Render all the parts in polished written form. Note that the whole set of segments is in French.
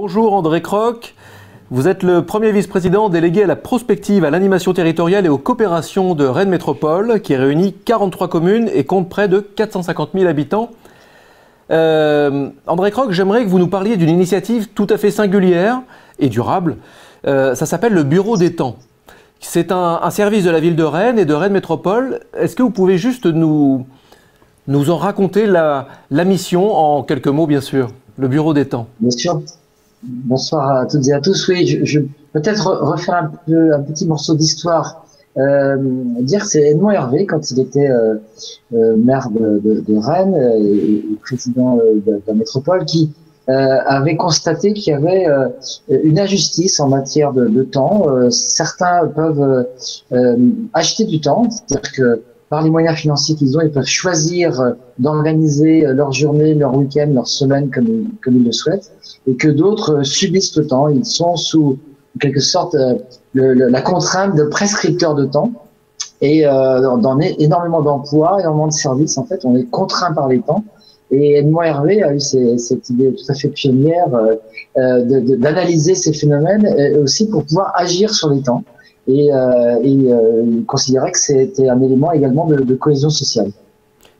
Bonjour André Croc, vous êtes le premier vice-président délégué à la prospective, à l'animation territoriale et aux coopérations de Rennes Métropole, qui réunit 43 communes et compte près de 450 000 habitants. André Croc, j'aimerais que vous nous parliez d'une initiative tout à fait singulière et durable. Ça s'appelle le Bureau des temps. C'est un service de la ville de Rennes et de Rennes Métropole. Est-ce que vous pouvez juste nous en raconter la mission en quelques mots, bien sûr, le Bureau des temps? Bien sûr. Bonsoir à toutes et à tous. Oui, je peut-être refaire un petit morceau d'histoire. Dire que c'est Edmond Hervé, quand il était maire de Rennes et président de la métropole, qui avait constaté qu'il y avait une injustice en matière de temps. Certains peuvent acheter du temps, c'est-à-dire que par les moyens financiers qu'ils ont, ils peuvent choisir d'organiser leur journée, leur week-end, leur semaine comme ils le souhaitent, et que d'autres subissent le temps. Ils sont sous, en quelque sorte, la contrainte de prescripteurs de temps. Et dans énormément d'emplois, énormément de services, en fait, on est contraint par les temps. Et Edmond Hervé a eu cette idée tout à fait pionnière d'analyser ces phénomènes aussi pour pouvoir agir sur les temps. Et il considérait que c'était un élément également de cohésion sociale.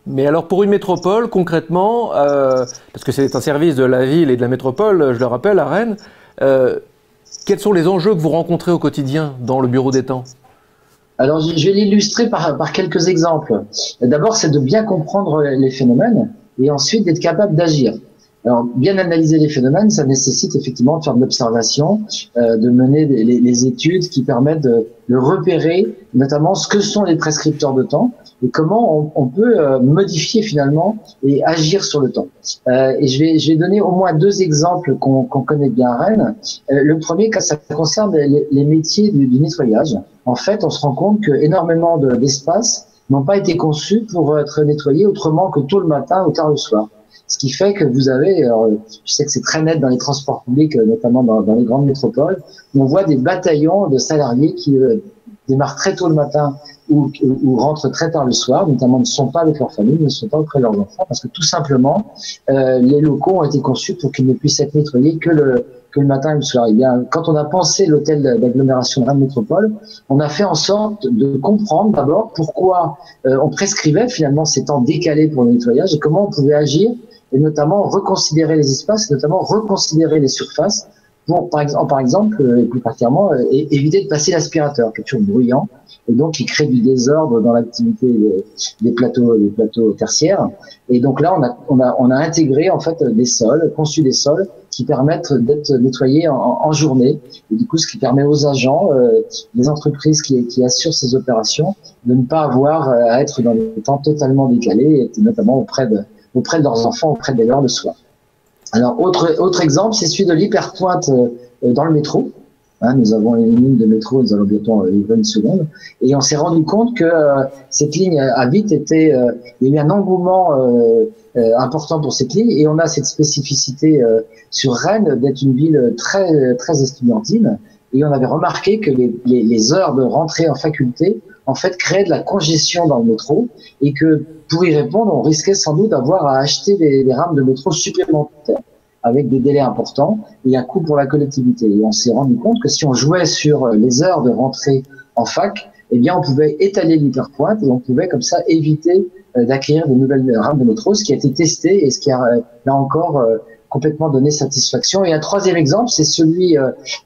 Mais alors pour une métropole, concrètement, parce que c'est un service de la ville et de la métropole, je le rappelle, à Rennes, quels sont les enjeux que vous rencontrez au quotidien dans le Bureau des temps? Alors je vais l'illustrer par quelques exemples. D'abord, c'est de bien comprendre les phénomènes et ensuite d'être capable d'agir. Alors, bien analyser les phénomènes, ça nécessite effectivement de faire de l'observation, de mener les études qui permettent de repérer notamment ce que sont les prescripteurs de temps et comment on peut modifier finalement et agir sur le temps. Et je vais donner au moins deux exemples qu'on connaît bien à Rennes. Le premier, ça concerne les métiers du nettoyage. En fait, on se rend compte que énormément d'espaces n'ont pas été conçus pour être nettoyés autrement que tôt le matin ou tard le soir. Ce qui fait que vous avez, je sais que c'est très net dans les transports publics, notamment dans les grandes métropoles, où on voit des bataillons de salariés qui démarrent très tôt le matin ou rentrent très tard le soir, notamment ne sont pas avec leur famille, ne sont pas auprès de leurs enfants, parce que tout simplement, les locaux ont été conçus pour qu'ils ne puissent être nettoyés que le matin et le soir. Et bien, quand on a pensé l'hôtel d'agglomération de Rennes Métropole, on a fait en sorte de comprendre d'abord pourquoi on prescrivait finalement ces temps décalés pour le nettoyage et comment on pouvait agir et notamment reconsidérer les espaces, notamment reconsidérer les surfaces pour, par exemple, plus particulièrement, éviter de passer l'aspirateur, qui est toujours bruyant, et donc qui crée du désordre dans l'activité des plateaux tertiaires. Et donc là, on a intégré en fait des sols, conçu des sols qui permettent d'être nettoyés en journée. Et du coup, ce qui permet aux agents, les entreprises qui assurent ces opérations, de ne pas avoir à être dans des temps totalement décalés, et notamment auprès de leurs enfants, auprès des leurs le soir. Alors, autre exemple, c'est celui de l'hyperpointe dans le métro. Nous avons une ligne de métro, nous allons bientôt livrer une seconde, et on s'est rendu compte que cette ligne a vite été, il y a eu un engouement important pour cette ligne, et on a cette spécificité sur Rennes d'être une ville très très estudiantine, et on avait remarqué que les heures de rentrée en faculté en fait créaient de la congestion dans le métro, et que pour y répondre, on risquait sans doute d'avoir à acheter des rames de métro supplémentaires avec des délais importants et un coût pour la collectivité. Et on s'est rendu compte que si on jouait sur les heures de rentrée en fac, eh bien, on pouvait étaler l'hyperpointe et on pouvait comme ça éviter d'acquérir de nouvelles rames de métro, ce qui a été testé et ce qui a là encore complètement donné satisfaction. Et un troisième exemple, c'est celui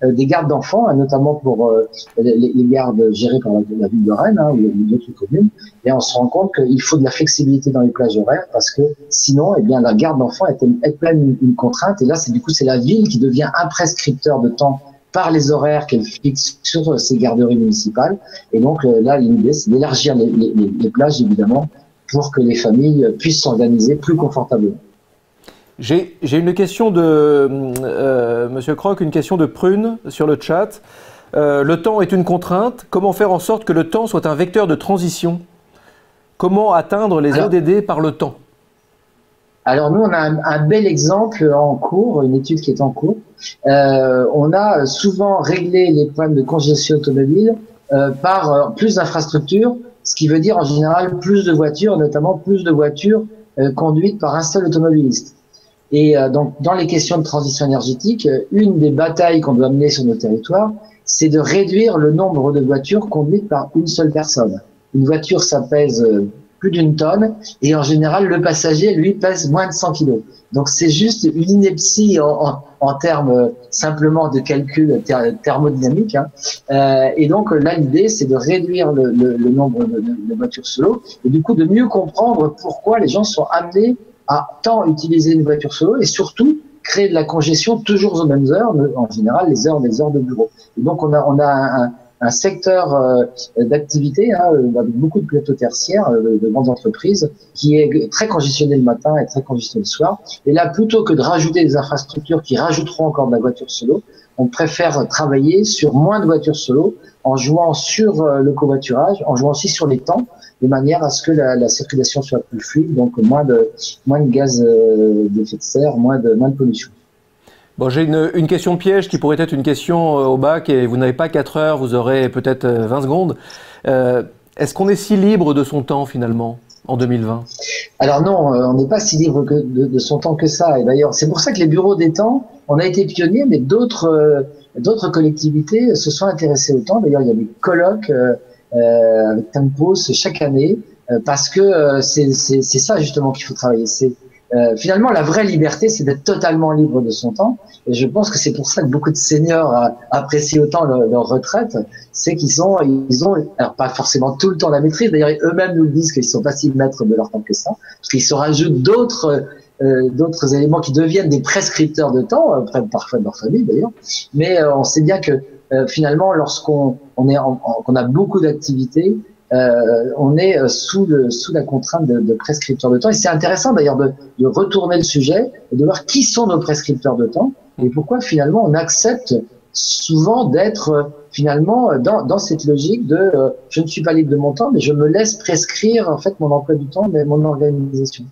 des gardes d'enfants, notamment pour les gardes gérées par la ville de Rennes ou d'autres communes. Et on se rend compte qu'il faut de la flexibilité dans les plages horaires parce que sinon, eh bien, la garde d'enfants est pleine une contrainte. Et là, c'est la ville qui devient un prescripteur de temps par les horaires qu'elle fixe sur ces garderies municipales. Et donc là, l'idée, c'est d'élargir les plages, évidemment, pour que les familles puissent s'organiser plus confortablement. J'ai une question de Monsieur Croc, une question de Prune sur le chat. Le temps est une contrainte. Comment faire en sorte que le temps soit un vecteur de transition? Comment atteindre les ODD par le temps? Alors nous, on a un bel exemple en cours, une étude qui est en cours. On a souvent réglé les problèmes de congestion automobile par plus d'infrastructures, ce qui veut dire en général plus de voitures, notamment plus de voitures conduites par un seul automobiliste. Et donc, dans les questions de transition énergétique, une des batailles qu'on doit mener sur nos territoires, c'est de réduire le nombre de voitures conduites par une seule personne. Une voiture, ça pèse plus d'une tonne, et en général, le passager, lui, pèse moins de 100 kilos. Donc, c'est juste une ineptie en termes simplement de calcul thermodynamique. Et donc, là, l'idée, c'est de réduire le nombre de voitures solo, et du coup, de mieux comprendre pourquoi les gens sont amenés à tant utiliser une voiture solo, et surtout, créer de la congestion toujours aux mêmes heures, en général les heures de bureau. Et donc on a un secteur d'activité avec beaucoup de plateaux tertiaires, de grandes entreprises, qui est très congestionné le matin et très congestionné le soir. Et là, plutôt que de rajouter des infrastructures qui rajouteront encore de la voiture solo, on préfère travailler sur moins de voitures solo, en jouant sur le covoiturage, en jouant aussi sur les temps, de manière à ce que la circulation soit plus fluide, donc moins de gaz d'effet de serre, moins de pollution. Bon, j'ai une question piège qui pourrait être une question au bac, et vous n'avez pas 4 heures, vous aurez peut-être 20 secondes. Est-ce qu'on est si libre de son temps finalement en 2020? Alors non, on n'est pas si libre de son temps que ça. Et d'ailleurs, c'est pour ça que les bureaux des temps, on a été pionniers, mais d'autres collectivités se sont intéressées au temps. D'ailleurs, il y a des colloques avec Tempos chaque année, parce que c'est ça justement qu'il faut travailler. Finalement, la vraie liberté, c'est d'être totalement libre de son temps. Et je pense que c'est pour ça que beaucoup de seniors apprécient autant leur retraite. C'est qu'ils ont, alors pas forcément tout le temps la maîtrise. D'ailleurs, eux-mêmes nous disent qu'ils sont pas si maîtres de leur temps que ça, parce qu'ils se rajoutent d'autres éléments qui deviennent des prescripteurs de temps, parfois de leur famille d'ailleurs. Mais on sait bien que finalement, lorsqu'on a beaucoup d'activités, on est sous la contrainte de prescripteurs de temps. Et c'est intéressant d'ailleurs de retourner le sujet et de voir qui sont nos prescripteurs de temps et pourquoi finalement on accepte souvent d'être finalement dans cette logique de je ne suis pas libre de mon temps, mais je me laisse prescrire en fait mon emploi du temps, mais mon organisation.